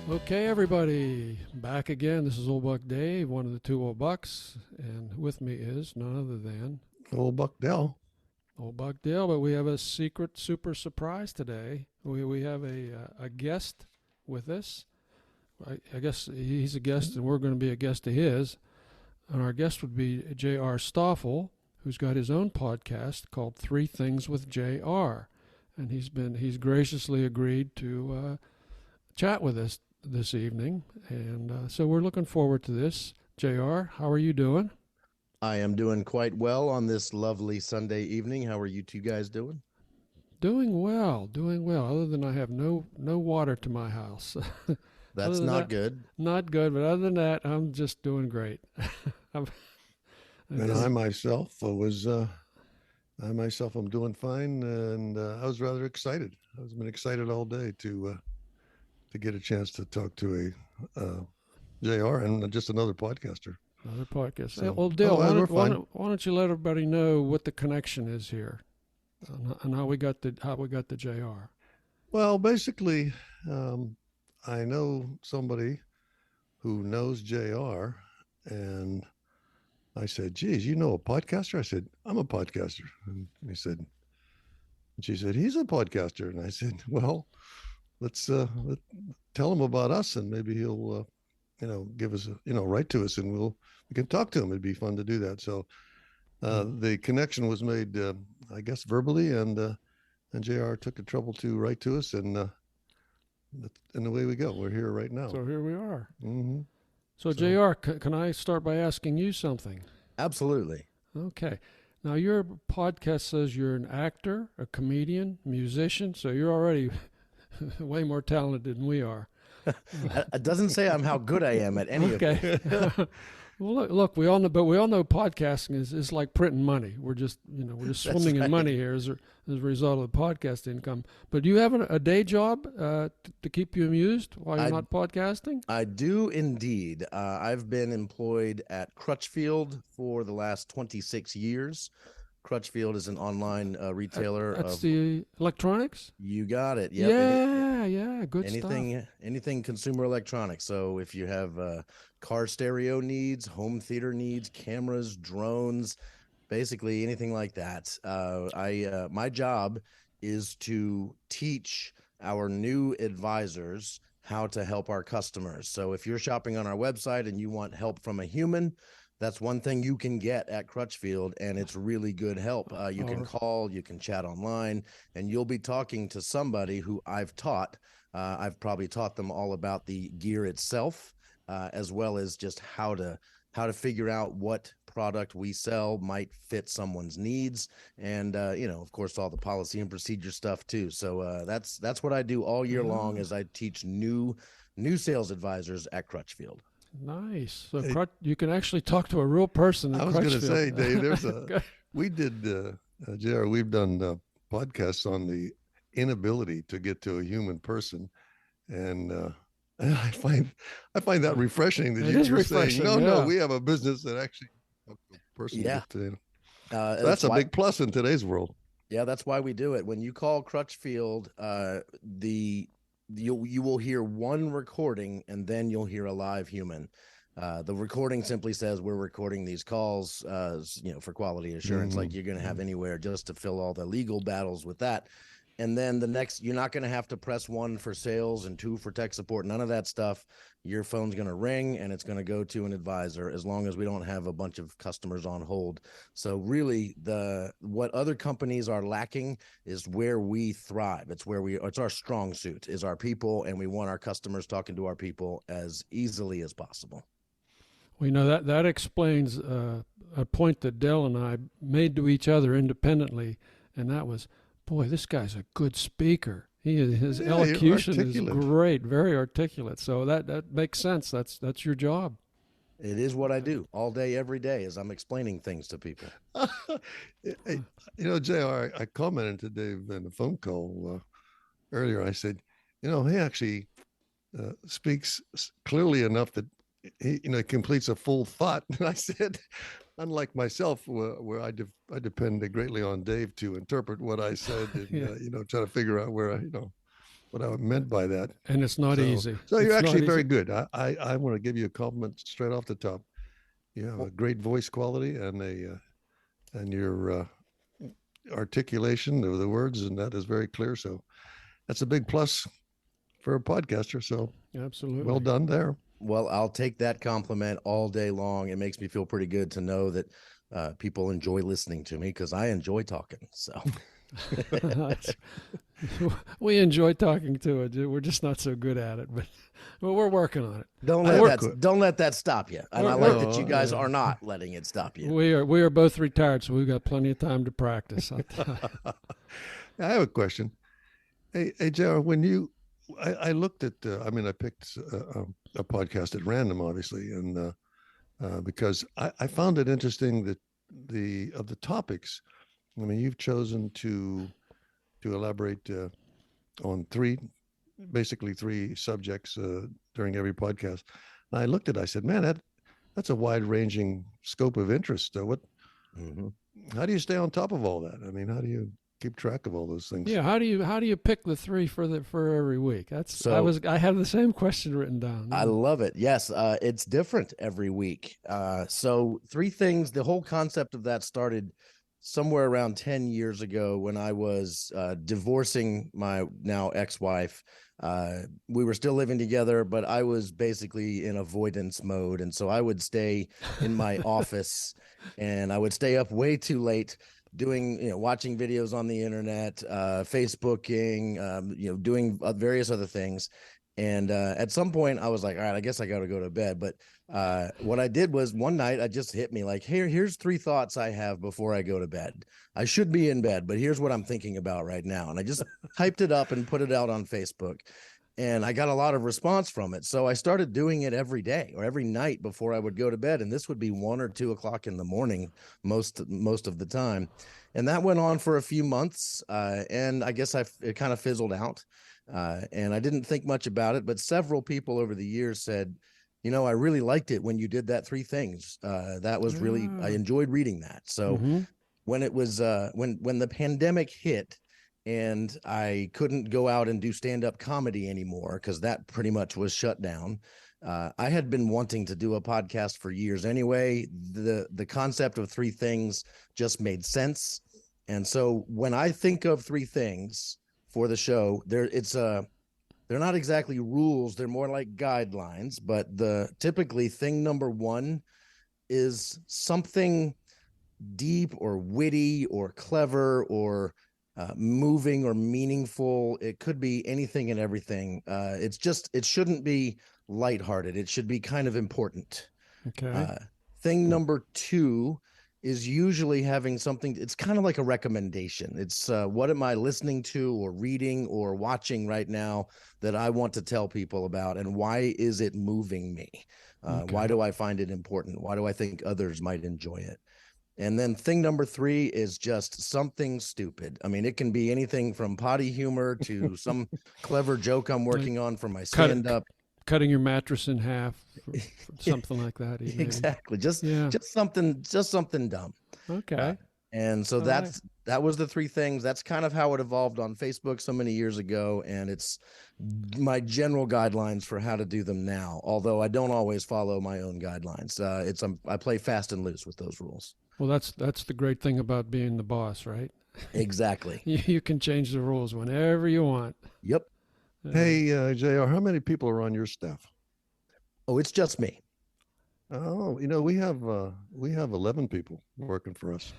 Okay, everybody, back again. This is Old Buck Dave, one of the two Old Bucks, and with me is none other than Old Buck Dell. Old Buck Dale. But we have a secret, super surprise today. We have a guest with us. I guess he's a guest, and we're going to be a guest of his. And our guest would be J.R. Stoffel, who's got his own podcast called Three Things with J.R. And he's graciously agreed to chat with us this evening, and so we're looking forward to this. JR, how are you doing? I am doing quite well on this lovely Sunday evening. How are you two guys doing? Doing well, doing well. Other than I have no water to my house. That's not good. Not good, but other than that, I'm just doing great. I'm, And I myself I'm doing fine, and I was rather excited. I've been excited all day to get a chance to talk to a JR and just another podcaster. Another podcast. So, Well, Dale, why don't you let everybody know what the connection is here, and how we got the JR. Well, basically, I know somebody who knows JR, and I said, "Geez, you know a podcaster?" I said, "I'm a podcaster," and she said, "He's a podcaster," and I said, "Well, let's tell him about us, and maybe he'll give us write to us, and we can talk to him. It'd be fun to do that." So the connection was made, I guess, verbally, and JR took the trouble to write to us, and away we go. We're here right now. So here we are. Mm-hmm. So JR, can I start by asking you something? Absolutely. Okay. Now, your podcast says you're an actor, a comedian, musician, so you're already way more talented than we are. It doesn't say how good I am at any of it. Okay. Well, look, we all know podcasting is like printing money. We're just swimming in money here as a result of the podcast income. But do you have a day job to keep you amused while you're not podcasting? I do indeed. I've been employed at Crutchfield for the last 26 years. Crutchfield is an online retailer. That's the electronics? You got it. Yep. Yeah, good stuff. Anything consumer electronics. So if you have car stereo needs, home theater needs, cameras, drones, basically anything like that. My job is to teach our new advisors how to help our customers. So if you're shopping on our website and you want help from a human, that's one thing you can get at Crutchfield, and it's really good help. You can call, you can chat online, and you'll be talking to somebody who I've taught. I've probably taught them all about the gear itself, as well as just how to figure out what product we sell might fit someone's needs, and of course, all the policy and procedure stuff too. So that's what I do all year long, is I teach new sales advisors at Crutchfield. Nice. So you can actually talk to a real person. I was going to say, Dave, we did, JR, we've done podcasts on the inability to get to a human person. And I find that refreshing that you're saying, no, we have a business that actually helps a person get to. That's a big plus in today's world. Yeah, that's why we do it. When you call Crutchfield, you will hear one recording, and then you'll hear a live human. The recording simply says we're recording these calls, for quality assurance, like you're going to have anywhere, just to fill all the legal battles with that. And then you're not going to have to press 1 for sales and 2 for tech support. None of that stuff. Your phone's going to ring and it's going to go to an advisor, as long as we don't have a bunch of customers on hold. So really, what other companies are lacking is where we thrive. It's our strong suit, is our people, and we want our customers talking to our people as easily as possible. Well, that explains a point that Dell and I made to each other independently, and that was, boy, this guy's a good speaker. His elocution is great, very articulate. So that makes sense. That's your job. It is what I do all day, every day, as I'm explaining things to people. Hey, JR, I commented to Dave in a phone call earlier. I said, he actually speaks clearly enough that he completes a full thought. And I said, unlike myself, where I depend greatly on Dave to interpret what I said, and try to figure out where what I meant by that. And it's not easy. So you're It's not actually very easy. good. I want to give you a compliment straight off the top. You have a great voice quality and your articulation of the words, and that is very clear. So that's a big plus for a podcaster. So Absolutely. well done there. Well, I'll take that compliment all day long. It makes me feel pretty good to know that people enjoy listening to me because I enjoy talking. So we enjoy talking to it. We're just not so good at it, but we're working on it. don't let that stop you. And I like that you guys are not letting it stop you. We are both retired, so we've got plenty of time to practice. I have a question. Hey, JR, when I looked at, I picked a podcast at random, obviously, and because I found it interesting that of the topics, you've chosen to elaborate on basically three subjects during every podcast. And I looked at it, I said, man, that's a wide-ranging scope of interest. How do you stay on top of all that? How do you keep track of all those things? Yeah, how do you pick the three for every week? I have the same question written down. I love it. Yes, it's different every week. So three things. The whole concept of that started somewhere around 10 years ago when I was divorcing my now ex-wife. We were still living together, but I was basically in avoidance mode. And so I would stay in my office and I would stay up way too late doing, watching videos on the internet, Facebooking, doing various other things. And at some point I was like, all right, I guess I got to go to bed. But what I did was one night I just hit me like, here's three thoughts I have before I go to bed. I should be in bed, but here's what I'm thinking about right now. And I just typed it up and put it out on Facebook. And I got a lot of response from it. So I started doing it every day or every night before I would go to bed. And this would be 1 or 2 o'clock in the morning most of the time. And that went on for a few months. And I guess it kind of fizzled out. And I didn't think much about it. But several people over the years said, I really liked it when you did that three things. That was really, I enjoyed reading that. So when it was, when the pandemic hit, and I couldn't go out and do stand-up comedy anymore because that pretty much was shut down. I had been wanting to do a podcast for years anyway. The concept of three things just made sense. And so when I think of three things for the show, they're not exactly rules. They're more like guidelines. But typically thing number one is something deep or witty or clever or moving or meaningful. It could be anything and everything. It shouldn't be lighthearted. It should be kind of important. Okay. Thing number two is usually having something. It's kind of like a recommendation. It's what am I listening to or reading or watching right now that I want to tell people about, and why is it moving me? Why do I find it important? Why do I think others might enjoy it? And then thing number three is just something stupid. It can be anything from potty humor to some clever joke I'm working on for my stand-up. Cutting your mattress in half, something like that. Maybe. Exactly. Just something dumb. Okay. And so that was the three things. That's kind of how it evolved on Facebook so many years ago. And it's my general guidelines for how to do them now. Although I don't always follow my own guidelines. I play fast and loose with those rules. Well, that's the great thing about being the boss, right? Exactly. You can change the rules whenever you want. Yep. Hey, JR, how many people are on your staff? Oh, it's just me. Oh, we have 11 people working for us.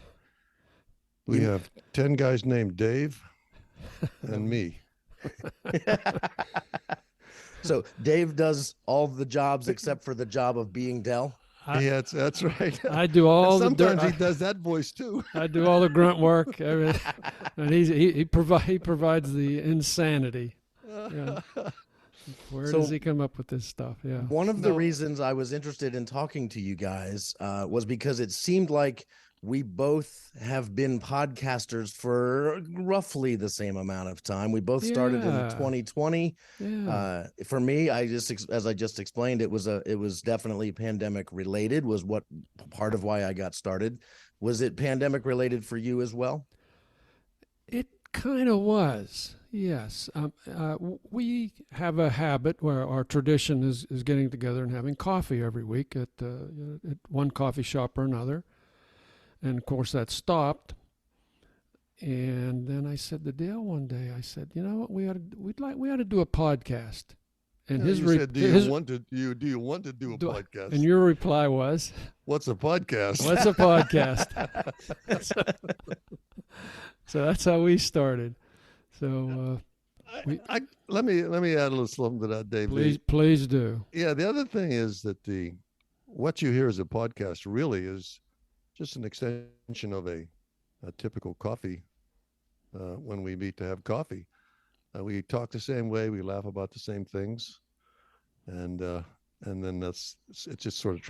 We have 10 guys named Dave and me. So Dave does all the jobs except for the job of being Del. Yeah, that's right. I do all the dirt. Sometimes he does that voice too. I do all the grunt work, and he provides the insanity. Yeah. Where does he come up with this stuff? Yeah. One of the reasons I was interested in talking to you guys was because it seemed like we both have been podcasters for roughly the same amount of time. We both started in 2020. Yeah. For me, as I just explained, it was definitely pandemic related, was what part of why I got started. Was it pandemic related for you as well? It kind of was. Yes. We have a habit where our tradition is getting together and having coffee every week at one coffee shop or another. And of course, that stopped. And then I said to Dale one day, I said, you know what, we ought to do a podcast. And Yeah, you said, do you want to do a podcast? And your reply was, "What's a podcast?" "What's a podcast?" So that's how we started. So let me add a little something to that, Dave. please do. Yeah, the other thing is that what you hear as a podcast really is just an extension of a typical coffee. When we meet to have coffee, we talk the same way, we laugh about the same things, and then it's just sort of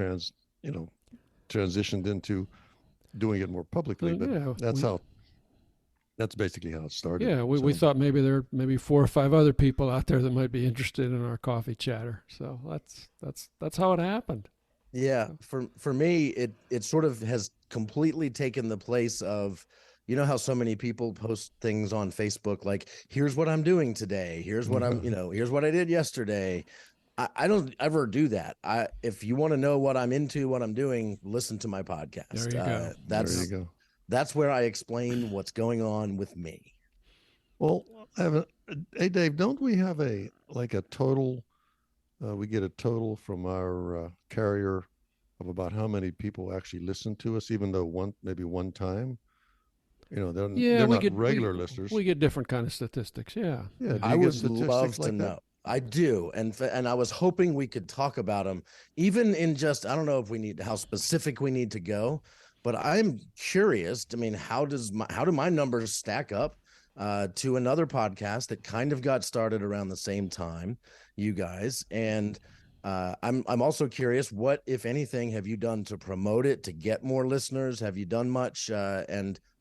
transitioned into doing it more publicly. But yeah, that's basically how it started. Yeah, we thought maybe there are 4 or 5 other people out there that might be interested in our coffee chatter. So that's how it happened. Yeah, for me, it sort of has completely taken the place of, you know, how so many people post things on Facebook like, here's what I'm doing today, here's what here's what I did yesterday. I don't ever do that. If you want to know what I'm into, what I'm doing, listen to my podcast. There you go. There you go. That's where I explain what's going on with me. Well, hey Dave, don't we have a total? We get a total from our carrier of about how many people actually listen to us, even though maybe one time. You know, they're not regular listeners. We get different kind of statistics. Yeah. Yeah. I would love to know. I do, and I was hoping we could talk about them, even in just, I don't know if how specific we need to go, but I'm curious. I mean, how do my numbers stack up to another podcast that kind of got started around the same time, you guys? And I'm also curious, what, if anything, have you done to promote it, to get more listeners? Have you done much?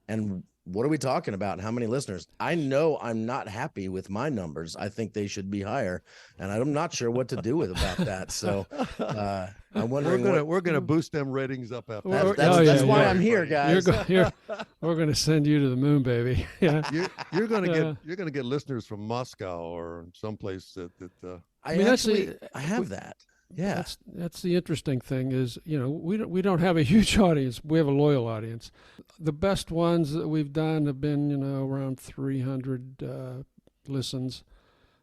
And what are we talking about? How many listeners? I know I'm not happy with my numbers. I think they should be higher, and I'm not sure what to do about that. So I'm wondering. We're gonna boost them ratings up after. That's why I'm here, guys. We're gonna send you to the moon, baby. Yeah. You're gonna get listeners from Moscow or someplace that. I have that. Yeah, that's the interesting thing is, you know, we don't have a huge audience. We have a loyal audience. The best ones that we've done have been, you know, around 300 listens,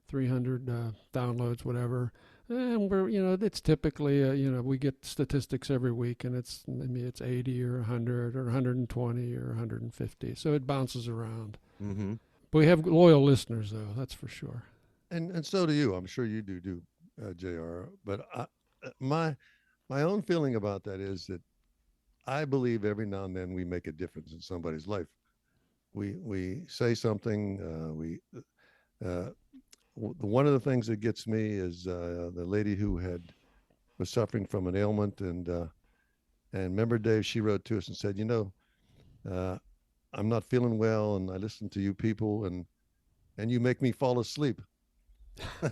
300 downloads, whatever. And we're, you know, it's typically, you know, we get statistics every week, and it's 80 or 100 or 120 or 150. So it bounces around. Mm-hmm. But we have loyal listeners, though. That's for sure. And so do you. I'm sure you do. JR, but my own feeling about that is that I believe every now and then we make a difference in somebody's life. We say something. One of the things that gets me is the lady who was suffering from an ailment, and remember, Dave, she wrote to us and said, you know, I'm not feeling well, and I listen to you people, and you make me fall asleep.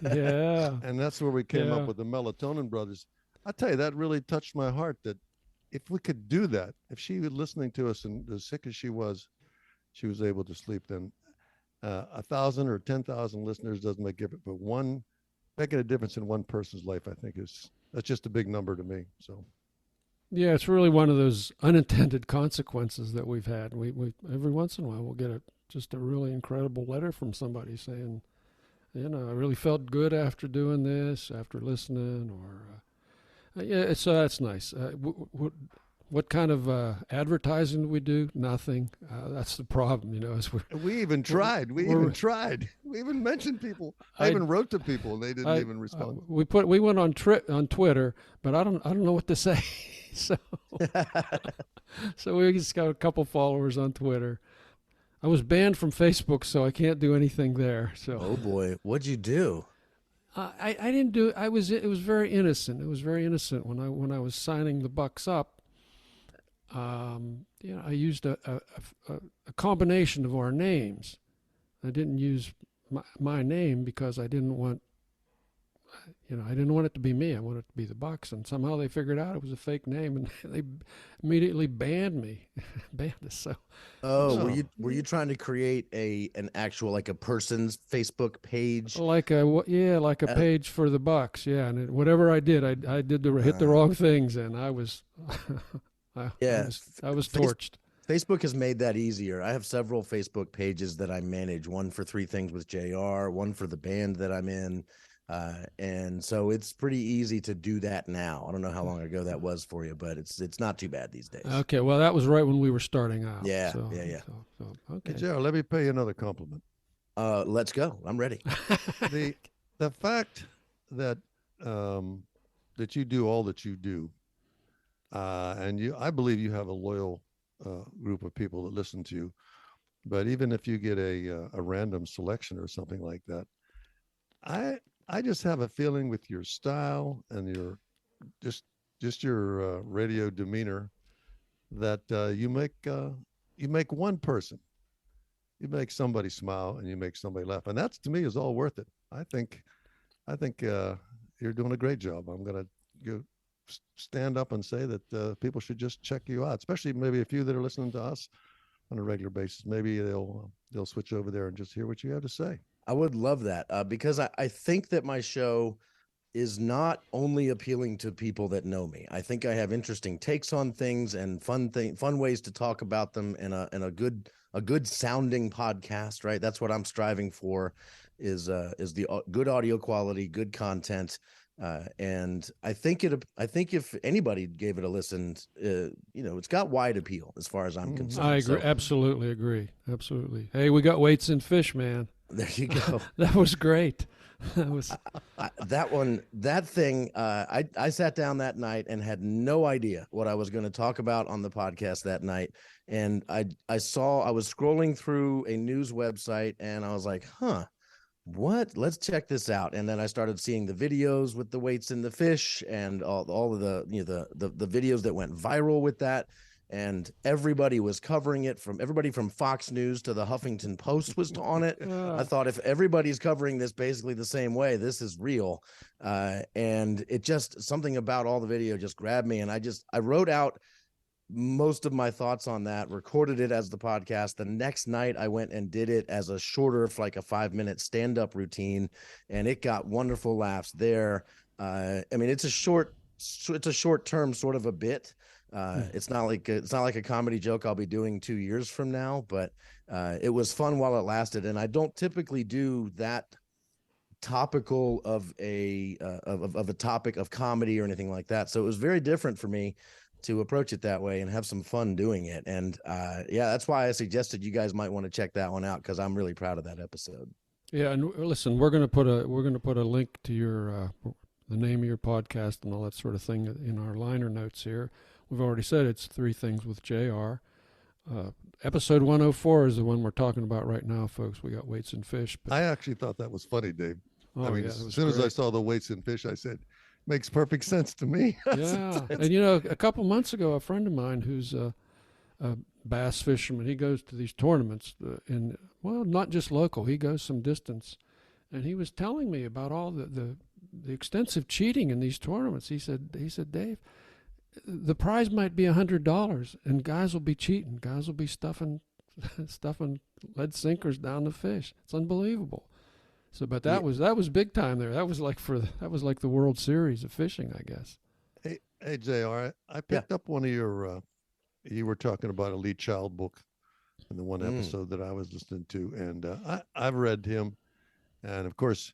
Yeah. And that's where we came up with the Melatonin Brothers. I tell you, that really touched my heart, that if we could do that, if she was listening to us and as sick as she was able to sleep, then 1,000 or 10,000 listeners doesn't make a difference, but making a difference in one person's life, I think that's just a big number to me. So yeah, it's really one of those unintended consequences that we've had. We every once in a while we'll get just a really incredible letter from somebody saying, you know, I really felt good after doing this, after listening, or yeah. So that's nice. What kind of advertising do we do? Nothing. That's the problem, you know. We even tried. We even mentioned people. I even wrote to people, and they didn't even respond. We went on Twitter, but I don't know what to say. So we just got a couple followers on Twitter. I was banned from Facebook, so I can't do anything there. So. Oh boy, what'd you do? I didn't do. It was very innocent. It was very innocent when I was signing the Bucks up. You know, I used a combination of our names. I didn't use my name because I didn't want. I didn't want it to be me. I wanted it to be the Bucks, and somehow they figured out it was a fake name, and they immediately banned me, banned us. So, Oh, No. were you trying to create an actual, like, a person's Facebook page? like a Uh, page for the Bucks, yeah. And whatever I did, I did hit the uh, wrong things, and I was, yeah, I was Face, torched. Facebook has made that easier. I have several Facebook pages that I manage. One for Three Things with JR, one for the band that I'm in. And so it's pretty easy to do that now. I don't know how long ago that was for you, but it's not too bad these days. Okay, well, that was right when we were starting out. Yeah, So, yeah, yeah. So Hey, okay. JR, let me pay you another compliment. Let's go. I'm ready. The fact that that you do all that you do, and I believe you have a loyal group of people that listen to you. But even if you get a random selection or something like that, I just have a feeling with your style and your just your radio demeanor that you make one person, you make somebody smile, and you make somebody laugh, and that's to me is all worth it. I think you're doing a great job. I'm gonna go stand up and say that people should just check you out, especially maybe a few that are listening to us on a regular basis. Maybe they'll switch over there and just hear what you have to say. I would love that because I think that my show is not only appealing to people that know me. I think I have interesting takes on things and fun ways to talk about them in a good sounding podcast, right? That's what I'm striving for is the good audio quality, good content. And I think if anybody gave it a listen, it's got wide appeal as far as I'm concerned. I agree. So, Absolutely agree. Absolutely. Hey, we got weights and fish, man. there you go. That was great. That was. That thing, I sat down that night and had no idea what I was going to talk about on the podcast that night. And I was scrolling through a news website and I was like, what? Let's check this out. And then I started seeing the videos with the weights and the fish and all of the videos that went viral with that. And everybody was covering it, from everybody from Fox News to the Huffington Post was on it. I thought, if everybody's covering this basically the same way, this is real. And it just, something about all the video just grabbed me. And I wrote out most of my thoughts on that, recorded it as the podcast. The next night I went and did it as a shorter, like a 5-minute stand-up routine, and it got wonderful laughs there. I mean, it's a short term sort of a bit. It's not like a comedy joke I'll be doing 2 years from now, but it was fun while it lasted. And I don't typically do that topical of a topic of comedy or anything like that. So it was very different for me to approach it that way and have some fun doing it. And that's why I suggested you guys might want to check that one out, because I'm really proud of that episode. Yeah, and listen, we're gonna put a link to your the name of your podcast and all that sort of thing in our liner notes here. We've already said it's Three Things with JR. Episode 104 is the one we're talking about right now, folks. We got weights and fish. But, I actually thought that was funny, Dave. oh, I mean, yeah, as soon as I saw the weights and fish, I said, makes perfect sense to me. Yeah, and a couple months ago, a friend of mine who's a bass fisherman, he goes to these tournaments, not just local. He goes some distance, and he was telling me about all the extensive cheating in these tournaments. He said, Dave, the prize might be $100, and guys will be cheating. Guys will be stuffing lead sinkers down the fish. It's unbelievable. So, but that was big time there. That was like the World Series of fishing, I guess. Hey, JR, I picked up one of your, you were talking about a Lee Child book in the one episode that I was listening to, and I've read him, and of course,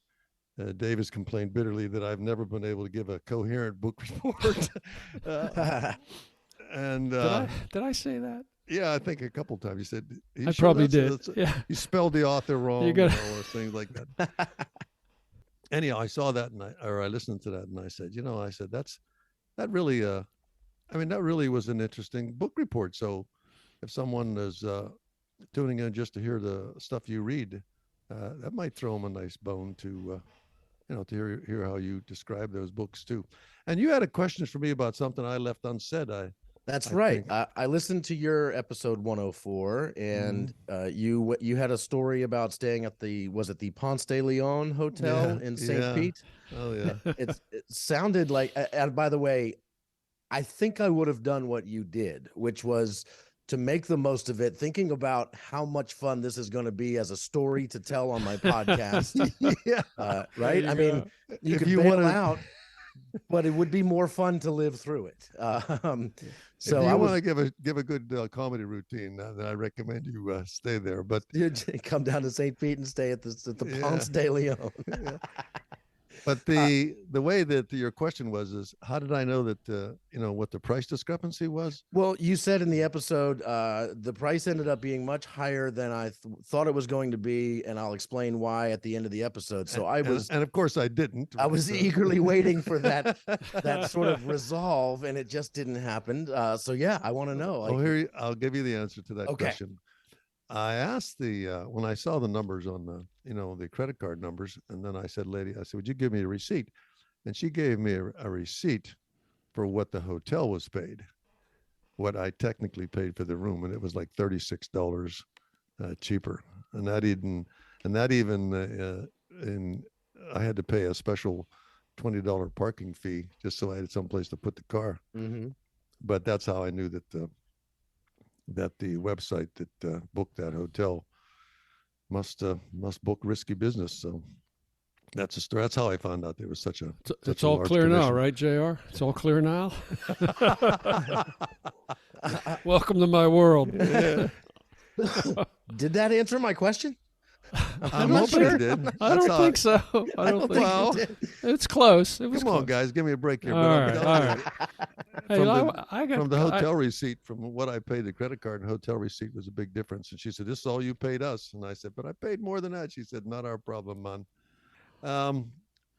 Dave has complained bitterly that I've never been able to give a coherent book report. And did I say that? yeah, I think a couple times you said I probably did. Yeah, you spelled the author wrong. You gotta- and all those things like that. Anyhow, I saw that I listened to that, and I said, that really that really was an interesting book report. So if someone is tuning in just to hear the stuff you read, that might throw them a nice bone to to hear how you describe those books too. And you had a question for me about something I left unsaid. I That's I right. think. I listened to your episode 104, and you had a story about staying at was it the Ponce de Leon Hotel in St. Yeah. Pete? Oh yeah. It sounded like, and by the way, I think I would have done what you did, which was to make the most of it, thinking about how much fun this is going to be as a story to tell on my podcast. Yeah. Right? you I mean, go. you If could you bail want to, out, but it would be more fun to live through it. if So I you want was to give a good comedy routine, then I recommend you stay there. But you come down to St. Pete and stay at the yeah, Ponce de Leon. yeah. But Uh, the way that your question was is how did I know that what the price discrepancy was? Well, you said in the episode, the price ended up being much higher than I thought it was going to be, and I'll explain why at the end of the episode. So And of course I didn't. I was but, eagerly waiting for that sort of resolve, and it just didn't happen. So yeah, I want to know. Oh, here I'll give you the answer to that Okay. question. I asked when I saw the numbers on the credit card numbers, and then I said, "Lady, I said, would you give me a receipt?" And she gave me a receipt for what the hotel was paid, what I technically paid for the room, and it was like $36 cheaper. And that even and I had to pay a special $20 parking fee just so I had someplace to put the car. Mm-hmm. But that's how I knew that the website that booked that hotel must book risky business. So that's a story. That's how I found out there was such It's a all large clear now, commission. right, JR? It's all clear now. Welcome to my world. Yeah. Did that answer my question? I'm not hoping sure. it did. I don't think so. I don't think Well, it's close. It was come on, close. guys, give me a break here. All But I'm right, telling all you, Hey, I got from the hotel receipt, from what I paid the credit card and hotel receipt was a big difference. And she said, "This is all you paid us." And I said, "But I paid more than that." She said, "Not our problem, man."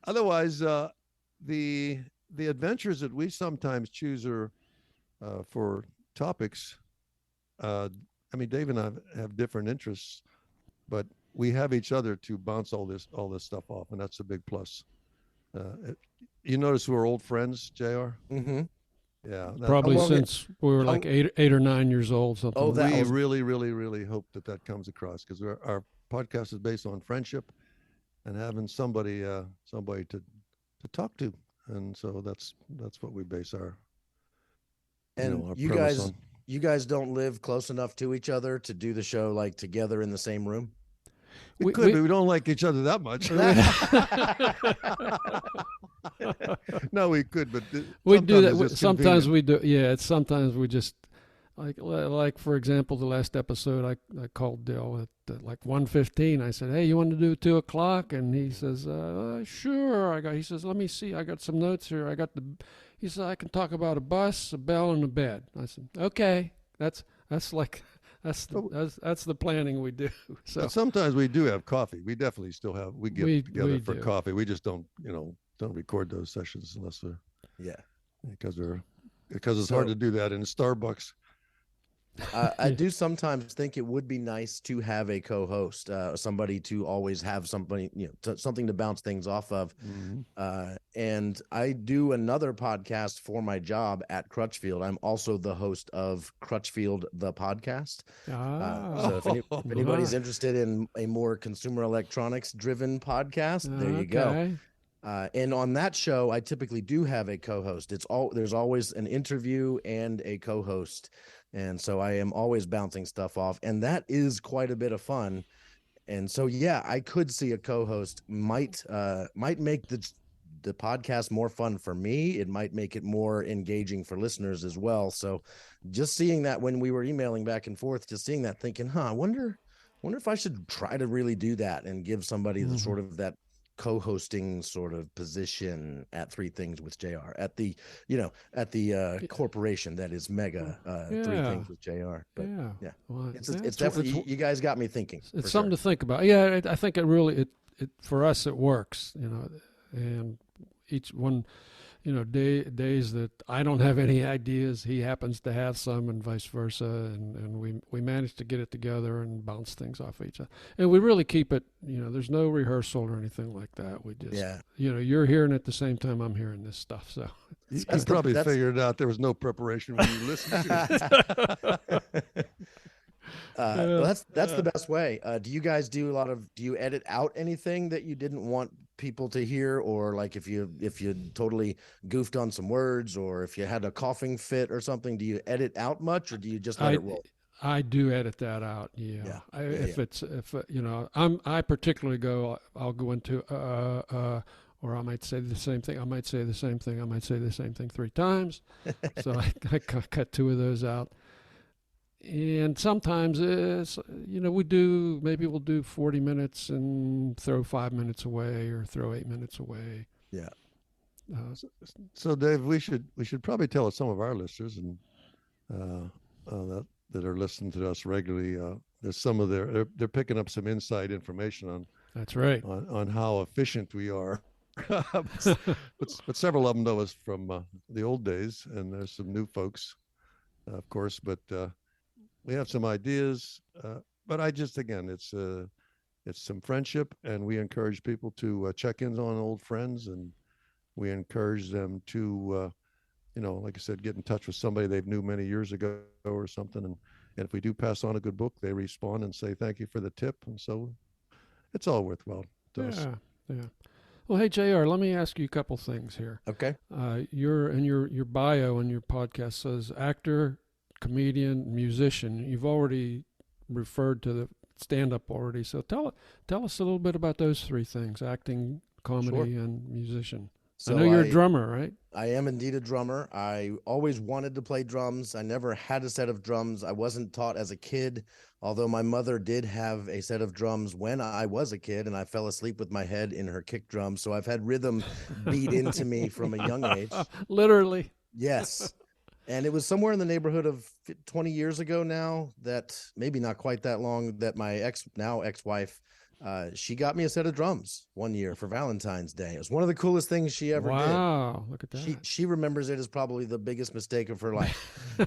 Otherwise, the adventures that we sometimes choose are for topics. I mean, Dave and I have different interests, but we have each other to bounce all this stuff off, and that's a big plus. You notice we're old friends, JR? Mm-hmm. Yeah. probably long since we were like 8 or 9 years old. Something. Oh, like that We was- really, really, really hope that comes across because our podcast is based on friendship and having somebody to talk to, and so that's what we base our And our you premise guys, on. you guys don't live close enough to each other to do the show like together in the same room. We could, but we don't like each other that much. No, we could, but we do sometimes that. it's just Sometimes convenient. we do. Yeah, it's sometimes we just like for example, the last episode I called Dale at like 1:15. I said, "Hey, you want to do 2 o'clock?" And he says, "Sure." He says, "Let me see. I got some notes here. He said I can talk about a bus, a bell, and a bed." I said, "Okay, that's the planning we do." So But sometimes we do have coffee. We definitely still have. We get together we for do. coffee. We just don't record those sessions unless we're Yeah. because it's hard So- to do that in Starbucks. I do sometimes think it would be nice to have a co-host, somebody to always have somebody, something to bounce things off of. And I do another podcast for my job at Crutchfield. I'm also the host of Crutchfield, the podcast. So if anybody's interested in a more consumer electronics driven podcast, there you go. Okay. And on that show, I typically do have a co-host. There's always an interview and a co-host. And so I am always bouncing stuff off, and that is quite a bit of fun. And so, yeah, I could see a co-host might make the podcast more fun for me. It might make it more engaging for listeners as well. So just seeing that when we were emailing back and forth, just seeing that, thinking, I wonder if I should try to really do that and give somebody the sort of that co-hosting sort of position at Three Things with JR at the corporation that is Mega Three Things with JR. But yeah. Well, it's definitely you guys got me thinking. It's something to think about. Yeah, I think it really it for us it works, and each one, days that I don't have any ideas, he happens to have some, and vice versa, and we manage to get it together and bounce things off each other, and we really keep it. There's no rehearsal or anything like that. We just, you're hearing at the same time I'm hearing this stuff, so You That's probably that's figured out there was no preparation when you listened to it. well, that's the best way. Do you guys do you edit out anything that you didn't want people to hear, or like if you totally goofed on some words, or if you had a coughing fit or something, do you edit out much, or do you just let I it roll? I do edit that out. Yeah. Yeah, If yeah. it's if you know I particularly I'll go into or I might say the same thing. I might say the same thing. I might say the same thing 3 times. So I cut 2 of those out. And sometimes it's, we'll do 40 minutes and throw 5 minutes away or throw 8 minutes away. Yeah. Uh, So, Dave, we should probably tell some of our listeners and that are listening to us regularly. There's some of they're picking up some inside information that's right. on how efficient we are. but several of them know us from the old days, and there's some new folks, of course. But we have some ideas. But I just again, it's some friendship, and we encourage people to check in on old friends, and we encourage them to like I said, get in touch with somebody they knew many years ago or something. And if we do pass on a good book, they respond and say, thank you for the tip. And so it's all worthwhile to us. Yeah. Well, hey, JR, let me ask you a couple things here. Okay. Your bio on your podcast says actor, comedian, musician. You've already referred to the stand-up already. So tell us a little bit about those 3 things: acting, comedy, and musician. So I know you're a drummer, right? I am indeed a drummer. I always wanted to play drums. I never had a set of drums. I wasn't taught as a kid, although my mother did have a set of drums when I was a kid, and I fell asleep with my head in her kick drum. So I've had rhythm beat into me from a young age. Literally. Yes. And it was somewhere in the neighborhood of 20 years ago now, that maybe not quite that long, that my ex-wife, she got me a set of drums one year for Valentine's Day. It was one of the coolest things she ever did. Wow, look at that. She remembers it as probably the biggest mistake of her life.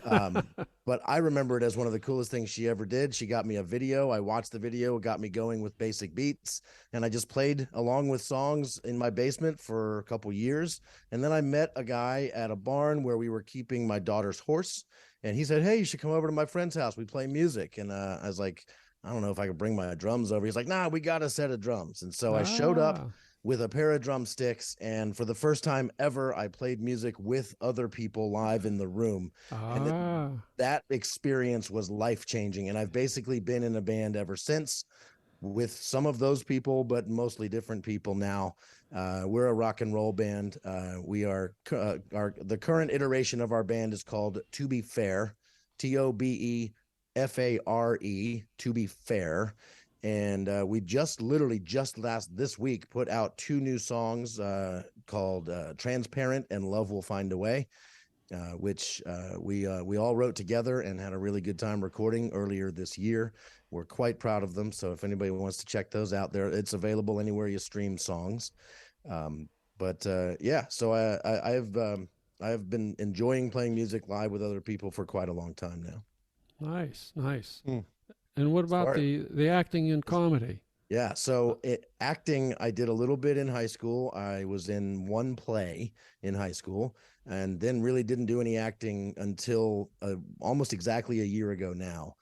But I remember it as one of the coolest things she ever did. She got me a video. I watched the video. It got me going with basic beats. And I just played along with songs in my basement for a couple years. And then I met a guy at a barn where we were keeping my daughter's horse. And he said, hey, you should come over to my friend's house. We play music. And I was like, I don't know if I could bring my drums over. He's like, nah, we got a set of drums. And so I showed up with a pair of drumsticks. And for the first time ever, I played music with other people live in the room. And that experience was life-changing. And I've basically been in a band ever since with some of those people, but mostly different people now. We're a rock and roll band. We are the current iteration of our band is called To Be Fair, TOBEFARE, To Be Fair. And we literally just this week put out 2 new songs called Transparent and Love Will Find a Way, which we all wrote together and had a really good time recording earlier this year. We're quite proud of them. So if anybody wants to check those out, it's available anywhere you stream songs. So I have been enjoying playing music live with other people for quite a long time now. Nice. And what about the acting and comedy? Yeah, so acting, I did a little bit in high school. I was in one play in high school, and then really didn't do any acting until almost exactly a year ago now,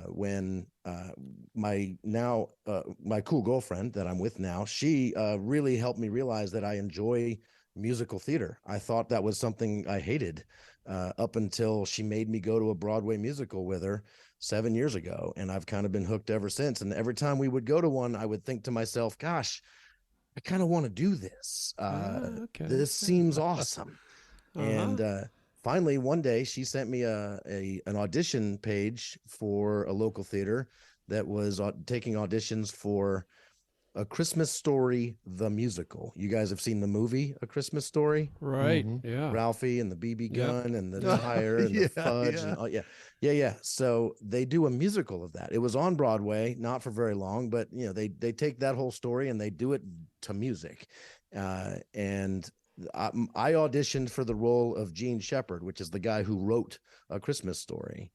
when my cool girlfriend that I'm with now, she really helped me realize that I enjoy musical theater. I thought that was something I hated up until she made me go to a Broadway musical with her 7 years ago. And I've kind of been hooked ever since. And every time we would go to one, I would think to myself, gosh, I kind of want to do this. This seems awesome. And finally, one day she sent me an audition page for a local theater that was taking auditions for A Christmas Story, the musical. You guys have seen the movie A Christmas Story? Right. Mm-hmm. Yeah. Ralphie and the BB gun and the tire and the fudge. And yeah. So they do a musical of that. It was on Broadway, not for very long, but they take that whole story and they do it to music. And I auditioned for the role of Gene Shepherd, which is the guy who wrote A Christmas Story.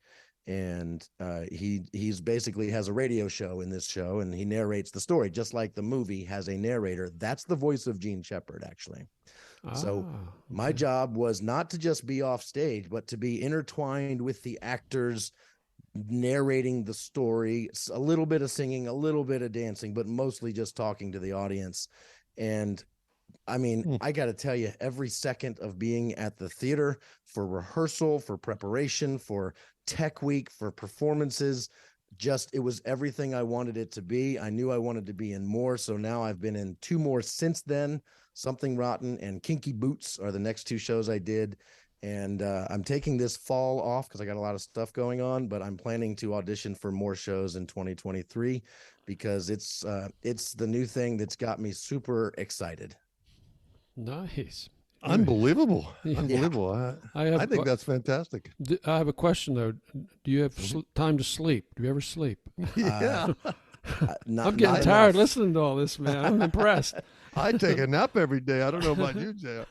And he's basically has a radio show in this show, and he narrates the story just like the movie has a narrator. That's the voice of Gene Shepherd, actually. So my okay. job was not to just be off stage, but to be intertwined with the actors, narrating the story. It's a little bit of singing, a little bit of dancing, but mostly just talking to the audience. And I mean, Hmm. I got to tell you, every second of being at the theater for rehearsal, for preparation, for tech week, for performances, just it was everything I wanted it to be. I knew I wanted to be in more. So now I've been in 2 more since then. Something Rotten and Kinky Boots are the next 2 shows I did. And I'm taking this fall off because I got a lot of stuff going on, but I'm planning to audition for more shows in 2023 because it's the new thing that's got me super excited. Nice. Unbelievable. Yeah. Unbelievable. I think that's fantastic. I have a question though. Do you have Mhm. time to sleep? Do you ever sleep? Yeah. I'm getting tired listening to all this, man. I'm impressed. I take a nap every day. I don't know about you, Jay.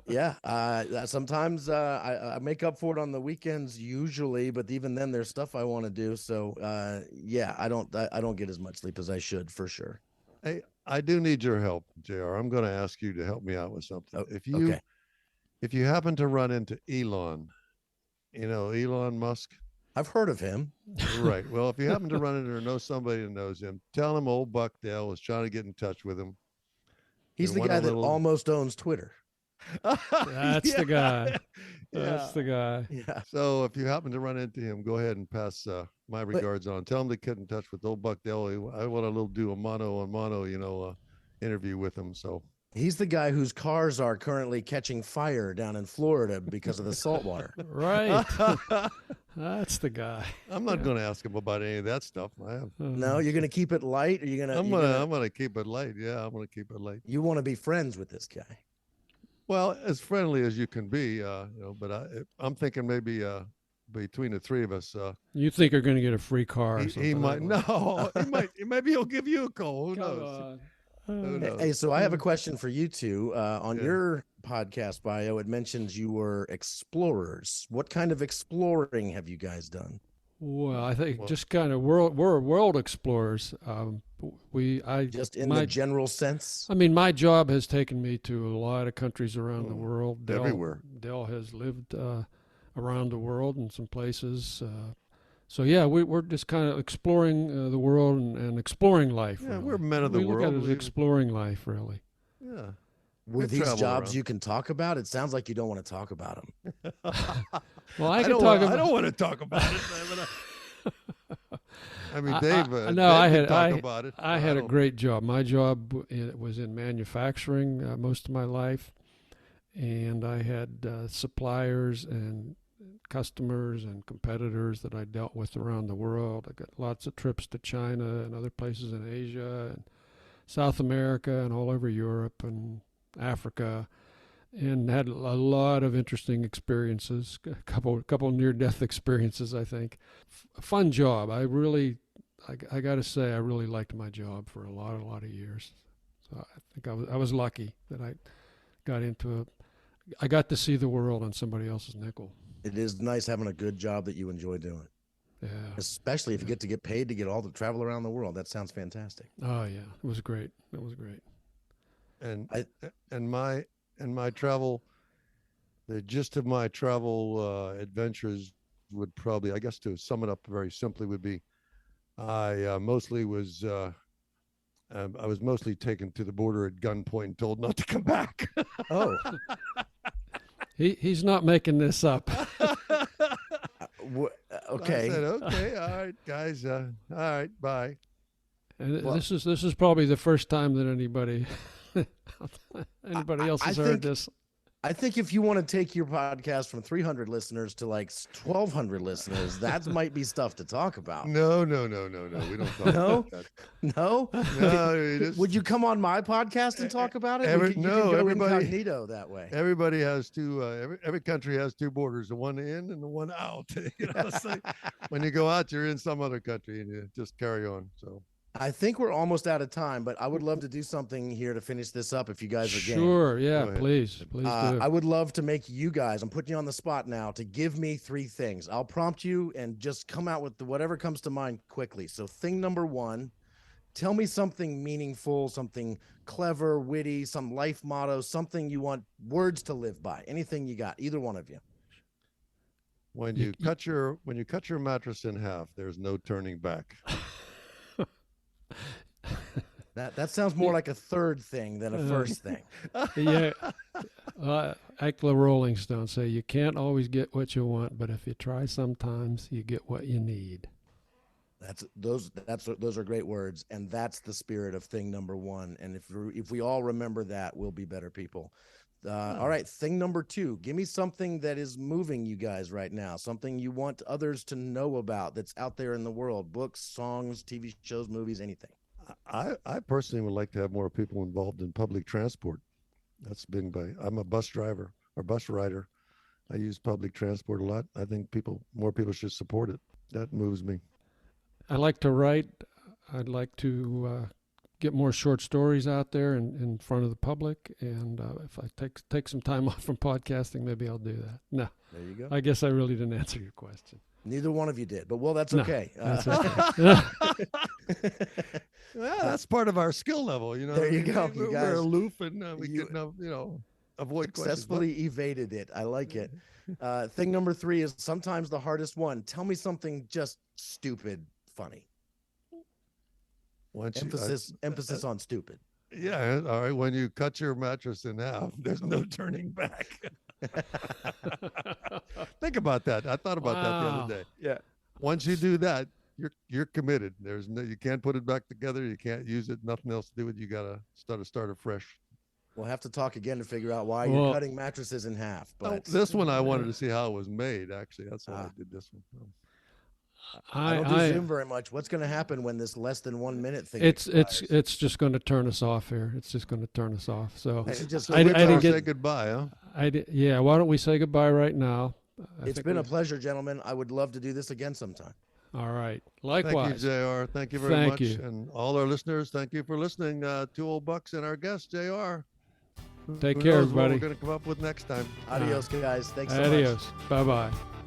Yeah. Sometimes I make up for it on the weekends usually, but even then there's stuff I want to do. So yeah, I don't get as much sleep as I should for sure. Hey, I do need your help, JR. I'm going to ask you to help me out with something. Oh, If okay. you happen to run into Elon, Elon Musk, I've heard of him. right? Well, if you happen to run into or know somebody that knows him, tell him old Buckdale was trying to get in touch with him. He's We the want a guy that little- almost owns Twitter. That's the guy. Yeah. That's the guy. Yeah. So if you happen to run into him, go ahead and pass my regards on. Tell him to get in touch with old Buckdale. I want to do a mano on mano, interview with him. So He's the guy whose cars are currently catching fire down in Florida because of the salt water. Right. That's the guy. I'm not going to ask him about any of that stuff. No, you're going to keep it light, or you're going to. I'm gonna keep it light. Yeah, I'm gonna keep it light. You want to be friends with this guy. Well, as friendly as you can be, But I'm thinking maybe between the 3 of us, You think you're going to get a free car? Or he something might. like that. No, he might. Maybe he'll give you a call. Who Come knows? on. Who knows? Hey, so I have a question for you two. On Yeah. your podcast bio, it mentions you were explorers. What kind of exploring have you guys done? Well, I think Well- just kind of we're world explorers. Just in my- the general sense? I mean, my job has taken me to a lot of countries around the Oh, world. everywhere. Dell has lived around the world in some places. So yeah, we're just kind of exploring the world and exploring life. Yeah, really. we're men of the we look world. at it as exploring life, really. Yeah. Were We these travel jobs around. you can talk about? It sounds like you don't want to talk about them. Well, I I can don't talk want, about. I don't want to talk about it. I mean, Dave. no, Dave I can had talk about it. I but had a don't- great job. My job was in manufacturing most of my life, and I had suppliers and customers and competitors that I dealt with around the world. I got lots of trips to China and other places in Asia and South America and all over Europe and Africa, and had a lot of interesting experiences. A couple near-death experiences, I think. Fun job. I got to say, I really liked my job for a lot of years. So I think I was lucky that I got to see the world on somebody else's nickel. It is nice having a good job that you enjoy doing, Yeah. especially if you get paid to get all the travel around the world. That sounds fantastic. Oh yeah, it was great. It was great. And my travel, the gist of my travel adventures would probably, I guess, to sum it up very simply, would be, I was mostly taken to the border at gunpoint and told not to come back. Oh, He's not making this up. okay. I said, okay, all right, guys, all right, bye. And Well- this is probably the first time that anybody else I has think- heard this. I think if you want to take your podcast from 300 listeners to like 1,200 listeners, that might be stuff to talk about. No, we don't talk No? about that. No? No, you just- Would you come on my podcast and talk about it? Every- You can no, go everybody- incognito that way. Everybody has two. Every country has 2 borders: the one in and the one out. So when you go out, you're in some other country, and you just carry on. So I think we're almost out of time, but I would love to do something here to finish this up if you guys are game. Sure, yeah, Go ahead. please do. I would love to make you guys, I'm putting you on the spot now, to give me 3 things. I'll prompt you and just come out with whatever comes to mind quickly. So thing number 1, Tell me something meaningful, something clever, witty, some life motto, something you want words to live by. Anything you got, either one of you. When you cut your mattress in half, there's no turning back. That sounds more like a third thing than a first thing. Yeah. Like the Rolling Stones say, you can't always get what you want, but if you try sometimes, you get what you need. Those are great words, and that's the spirit of thing number one. And if we all remember that, we'll be better people. All right, thing number two. Give me something that is moving you guys right now, something you want others to know about that's out there in the world. Books, songs, TV shows, movies, anything. I personally would like to have more people involved in public transport. I'm a bus driver or bus rider. I use public transport a lot. I think more people should support it. That moves me. I like to write. I'd like to get more short stories out there in front of the public. And if I take some time off from podcasting, maybe I'll do that. No, there you go. I guess I really didn't answer your question. Neither one of you did, but that's okay. That's okay. Well, that's part of our skill level, There you go. You guys, we're aloof and we can, avoid successfully evaded it. I like it. Thing number three is sometimes the hardest one. Tell me something just stupid, funny. Emphasis on stupid. Yeah. All right. When you cut your mattress in half, there's no turning back. Think about that. I thought about that the other day. Yeah. Once you do that, you're committed. You can't put it back together. You can't use it. Nothing else to do with it. You got to start afresh. We'll have to talk again to figure out why you're cutting mattresses in half. But this one, I wanted to see how it was made. Actually, that's why I did this one. I don't do Zoom very much. What's going to happen when this less than 1 minute thing? It's just going to turn us off here. It's just going to turn us off. So I didn't say goodbye, huh? Yeah. Why don't we say goodbye right now? It's been a pleasure, gentlemen. I would love to do this again sometime. All right. Likewise. Thank you, JR. Thank you very much. And all our listeners, thank you for listening. Two old bucks and our guest, JR. Take care, everybody. What we're going to come up with next time. Adios, guys. Thanks so much. Adios. Bye-bye.